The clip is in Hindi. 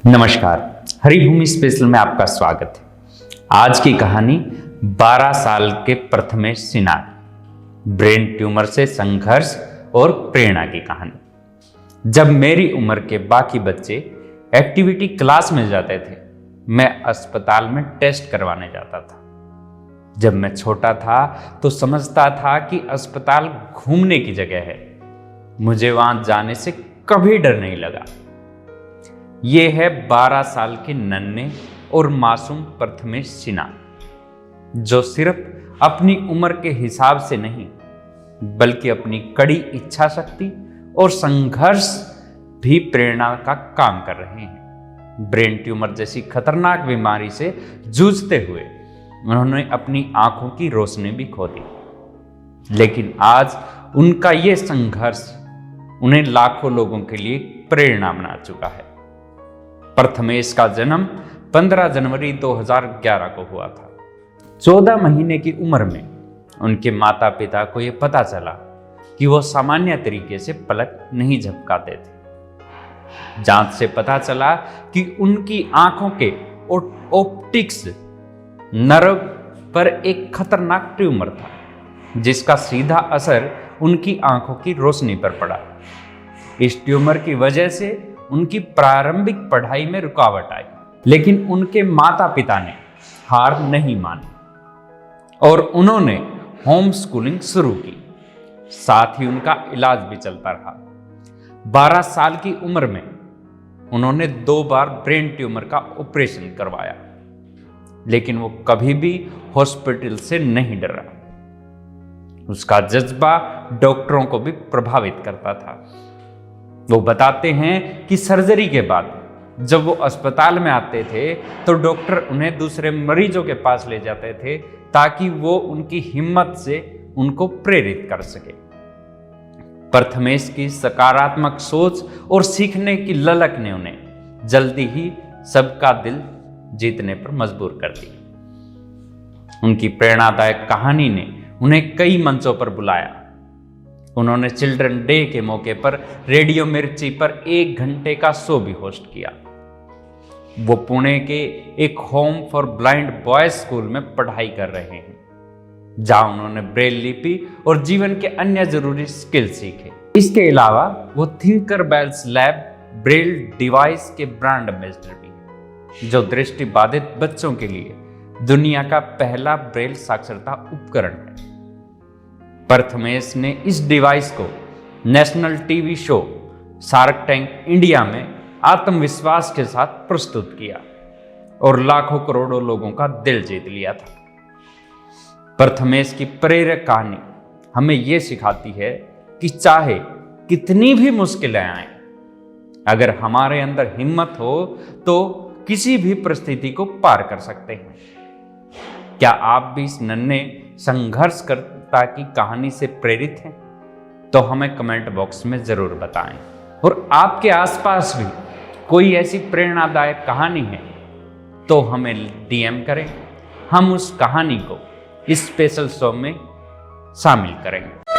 नमस्कार, हरिभूमि स्पेशल में आपका स्वागत है। आज की कहानी 12 साल के प्रथमेश सिन्हा, ब्रेन ट्यूमर से संघर्ष और प्रेरणा की कहानी। जब मेरी उम्र के बाकी बच्चे एक्टिविटी क्लास में जाते थे, मैं अस्पताल में टेस्ट करवाने जाता था। जब मैं छोटा था तो समझता था कि अस्पताल घूमने की जगह है। मुझे वहां जाने से कभी डर नहीं लगा। ये है 12 साल के नन्हे और मासूम प्रथमेश सिन्हा, जो सिर्फ अपनी उम्र के हिसाब से नहीं बल्कि अपनी कड़ी इच्छा शक्ति और संघर्ष भी प्रेरणा का काम कर रहे हैं। ब्रेन ट्यूमर जैसी खतरनाक बीमारी से जूझते हुए उन्होंने अपनी आंखों की रोशनी भी खो दी, लेकिन आज उनका ये संघर्ष उन्हें लाखों लोगों के लिए प्रेरणा बना चुका है। प्रथमेश का जन्म 15 जनवरी 2011 को हुआ था। 14 महीने की उम्र में उनके माता पिता को यह पता चला कि वो सामान्य तरीके से पलक नहीं झपकाते थे। जांच से पता चला कि उनकी आंखों के ऑप्टिक्स नर्व पर एक खतरनाक ट्यूमर था, जिसका सीधा असर उनकी आंखों की रोशनी पर पड़ा। इस ट्यूमर की वजह से उनकी प्रारंभिक पढ़ाई में रुकावट आई, लेकिन उनके माता पिता ने हार नहीं मानी और उन्होंने होम स्कूलिंग शुरू की। साथ ही उनका इलाज भी चलता रहा। 12 साल की उम्र में उन्होंने 2 बार ब्रेन ट्यूमर का ऑपरेशन करवाया, लेकिन वो कभी भी हॉस्पिटल से नहीं डरा। उसका जज्बा डॉक्टरों को भी प्रभावित करता था। वो बताते हैं कि सर्जरी के बाद जब वो अस्पताल में आते थे तो डॉक्टर उन्हें दूसरे मरीजों के पास ले जाते थे ताकि वो उनकी हिम्मत से उनको प्रेरित कर सके। प्रथमेश की सकारात्मक सोच और सीखने की ललक ने उन्हें जल्दी ही सबका दिल जीतने पर मजबूर कर दिया। उनकी प्रेरणादायक कहानी ने उन्हें कई मंचों पर बुलाया। उन्होंने चिल्ड्रन डे के मौके पर रेडियो मिर्ची पर 1 घंटे का शो भी होस्ट किया। वो पुणे के एक home for blind boys school में पढ़ाई कर रहे हैं, जहां उन्होंने ब्रेल लिपि और जीवन के अन्य जरूरी स्किल सीखे। इसके अलावा वो थिंकरबेल्स लैब ब्रेल डिवाइस के ब्रांड एम्बेसडर भी हैं, जो दृष्टिबाधित बच्चों के लिए दुनिया का पहला ब्रेल साक्षरता उपकरण है। प्रथमेश ने इस डिवाइस को national TV show shark tank India में आत्मविश्वास के साथ प्रस्तुत किया और लाखों करोड़ों लोगों का दिल जीत लिया था। प्रथमेश की प्रेरक कहानी हमें यह सिखाती है कि चाहे कितनी भी मुश्किलें आए, अगर हमारे अंदर हिम्मत हो तो किसी भी परिस्थिति को पार कर सकते हैं। क्या आप भी इस नन्हे संघर्षकर्ता की कहानी से प्रेरित हैं? तो हमें कमेंट बॉक्स में जरूर बताएं। और आपके आसपास भी कोई ऐसी प्रेरणादायक कहानी है तो हमें डीएम करें। हम उस कहानी को इस स्पेशल शो में शामिल करेंगे।